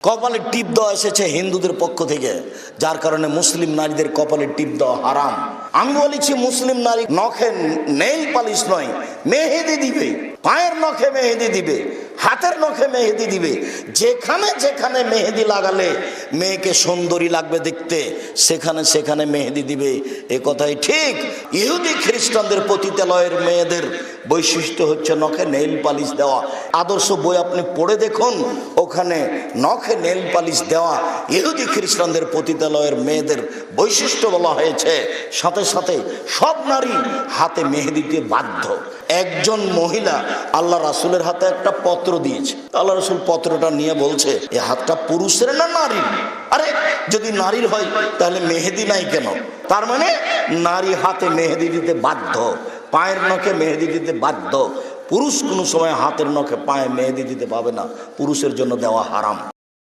কপালে টিপ দেওয়া এসেছে হিন্দুদের পক্ষ থেকে, যার কারণে মুসলিম নারীদের কপালে টিপ দেওয়া হারাম। আমি বলেছি মুসলিম নারী নখে নেইল পালিশ নয়, মেহেদি দিবে, পায়ের নখে মেহেদি দিবে, হাতের নখে মেহেদি দিবে। যেখানে যেখানে মেহেদি লাগালে মেয়েকে সুন্দরী লাগবে দেখতে, সেখানে সেখানে মেহেদি দিবে, এ কথাই ঠিক। ইহুদি খ্রিস্টানদের পতিতালয়ের মেয়েদের বৈশিষ্ট্য হচ্ছে নখে নেইল পালিশ দেওয়া। আদর্শ বই আপনি পড়ে দেখুন, ওখানে নখে নেইল পালিশ দেওয়া ইহুদি খ্রিস্টানদের পতিতালয়ের মেয়েদের বৈশিষ্ট্য বলা হয়েছে। সাথে সাথে সব নারী হাতে মেহেদি দিতে বাধ্য। একজন মহিলা আল্লাহ রাসূলের হাতে একটা পত্র দিয়েছে, আল্লাহ রাসূল পত্রটা নিয়ে বলছে, এই হাতটা পুরুষের না নারীর? আরে যদি নারীর হয় তাহলে মেহেদি নাই কেন? তার মানে নারী হাতে মেহেদি দিতে বাধ্য, পায়ের নখে মেহেদি দিতে বাধ্য। পুরুষ কোনো সময় হাতের নখে পায়ে মেহেদি দিতে পাবে না, পুরুষের জন্য দেওয়া হারাম।